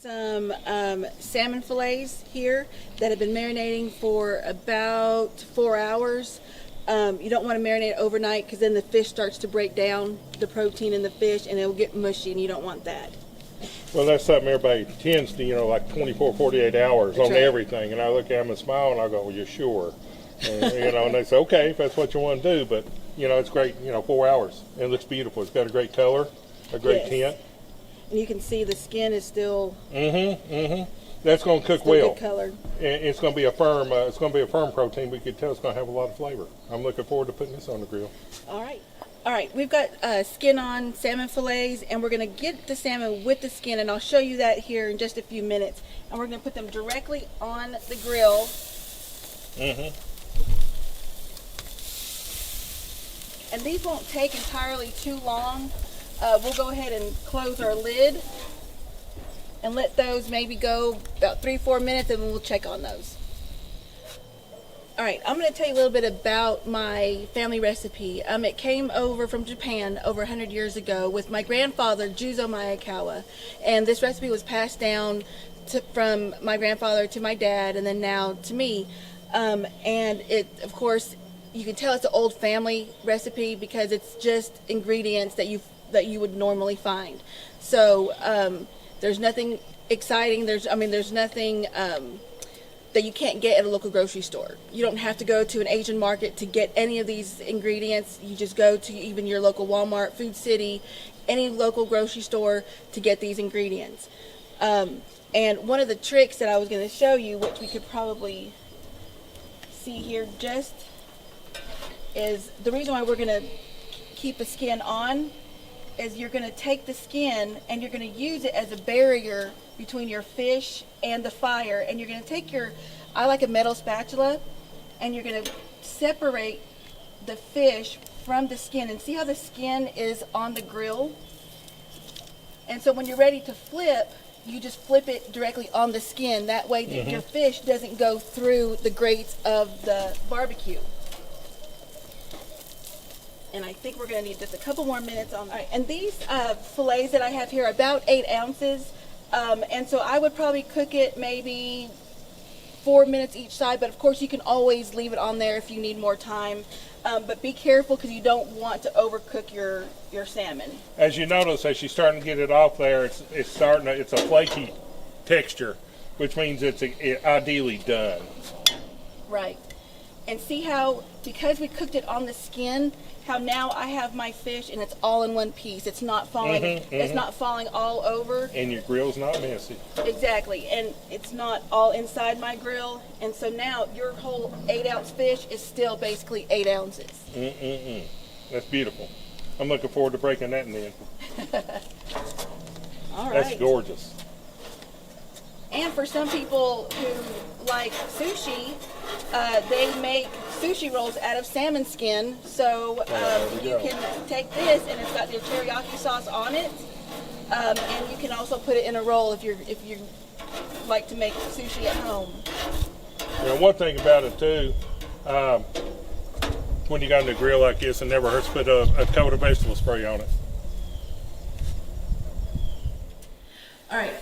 Some salmon fillets here that have been marinating for about 4 hours. You don't want to marinate overnight because then the fish starts to break down the protein in the fish and it'll get mushy, and you don't want that. Well, that's something everybody tends to, like 24, 48 hours That's on right. everything. And I look at them and smile and I go, well, you're sure? And they say, okay, if that's what you want to do. But, it's great, 4 hours. It looks beautiful. It's got a great color, a great tint. And you can see the skin is still That's going to cook still well. good color. And it's going to be a firm. It's going to be a firm protein, but you can tell it's going to have a lot of flavor. I'm looking forward to putting this on the grill. All right. We've got skin on salmon fillets, and we're going to get the salmon with the skin, and I'll show you that here in just a few minutes. And we're going to put them directly on the grill. And these won't take entirely too long. We'll go ahead and close our lid and let those maybe go about 3-4 minutes, and then we'll check on those. All right, I'm going to tell you a little bit about my family recipe. It came over from Japan over 100 years ago with my grandfather, Juzo Maekawa. And this recipe was passed down from my grandfather to my dad and then now to me. And it, of course, you can tell it's an old family recipe because it's just ingredients that you would normally find. So there's nothing exciting. There's nothing that you can't get at a local grocery store. You don't have to go to an Asian market to get any of these ingredients. You just go to even your local Walmart, Food City, any local grocery store to get these ingredients. And one of the tricks that I was going to show you, which we could probably see here just, is the reason why we're going to keep the skin on is you're going to take the skin and you're going to use it as a barrier between your fish and the fire, and you're going to take I like a metal spatula, and you're going to separate the fish from the skin, and see how the skin is on the grill. And so when you're ready to flip, you just flip it directly on the skin. That way your fish doesn't go through the grates of the barbecue. And I think we're going to need just a couple more minutes on. All right, and these fillets that I have here are about 8 ounces. And so I would probably cook it maybe 4 minutes each side, but of course you can always leave it on there if you need more time. But be careful because you don't want to overcook your salmon. As you notice, as you're starting to get it off there, it's a flaky texture, which means it's ideally done. Right. And see how, because we cooked it on the skin, how now I have my fish and it's all in one piece. It's not falling. It's not falling all over. And your grill's not messy. Exactly, and it's not all inside my grill. And so now your whole 8-ounce fish is still basically 8 ounces. That's beautiful. I'm looking forward to breaking that in the end. All right. That's gorgeous. And for some people who like sushi, they make sushi rolls out of salmon skin. So you can take this, and it's got the teriyaki sauce on it, and you can also put it in a roll if you like to make sushi at home. One thing about it too, when you got on the grill like this, it never hurts to put a coat of vegetable spray on it. All right.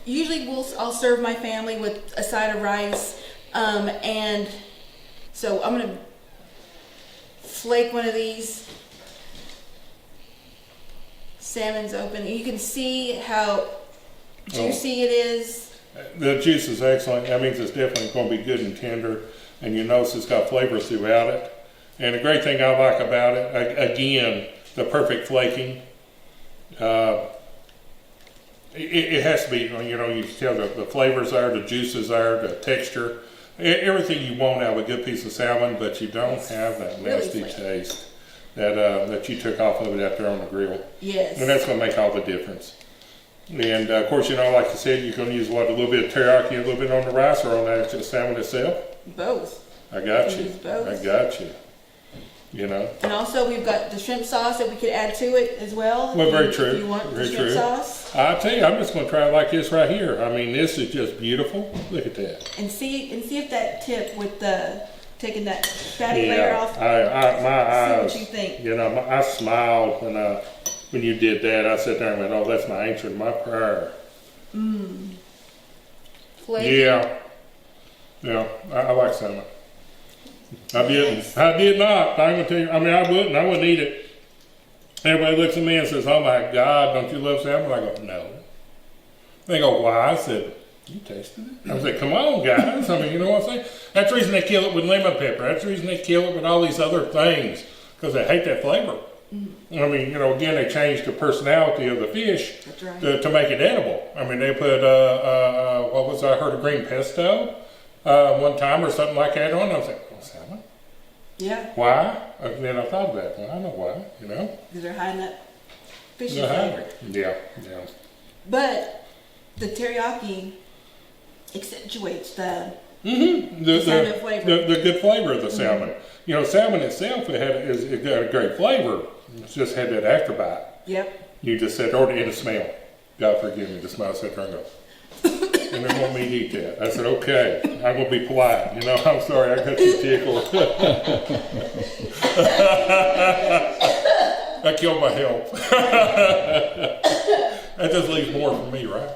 Usually I'll serve my family with a side of rice, and so I'm going to flake one of these salmons open. You can see how juicy it is. The juice is excellent. That means it's definitely going to be good and tender, and you notice it's got flavor throughout it. And the great thing I like about it, again, the perfect flaking. It has to be, you can tell the flavors are, the juices are, the texture, everything you want out of a good piece of salmon, but you don't have that nasty taste that you took off of it out there on the grill. Yes. And that's going to make all the difference. And of course, like you said, you're going to use a little bit of teriyaki, a little bit on the rice or on the salmon itself? Both. I got you. Use both. I got you. And also we've got the shrimp sauce that we could add to it as well. Well, very true. If you want the shrimp sauce. I'll tell you, I'm just going to try it like this right here. I mean, this is just beautiful. Look at that. And see if that tip with taking that fatty layer off. My eyes. See what you think. I smiled when you did that. I sat there and went, "Oh, that's my answer to my prayer." flaky. Yeah, I like salmon. I did not. I'm gonna tell you. I mean, I wouldn't eat it. Everybody looks at me and says, "Oh my God, don't you love salmon?" I go, "No." They go, "Why?" I said, "You tasted it?" I said, "Come on, guys." I mean, you know what I'm saying? That's the reason they kill it with lemon pepper. That's the reason they kill it with all these other things, because they hate that flavor. I mean, you know, again, they changed the personality of the fish to make it edible. I mean, they put, I heard of green pesto one time or something like that on. I was like, "Oh, salmon? Yeah. Why?" And then I thought of that. Well, I know why, you know? Because they're high in that fishy flavor. Yeah. But the teriyaki accentuates the The salmon flavor. The good flavor of the salmon. You know, salmon itself, it got a great flavor. It's just had that afterbite. Yep. You just said, or the smell. God forgive me, the smell sat there and go, and they want me to eat that. I said, okay, I'm going to be polite. You know, I'm sorry, I got you tickled. That killed my health. That just leaves more for me, right?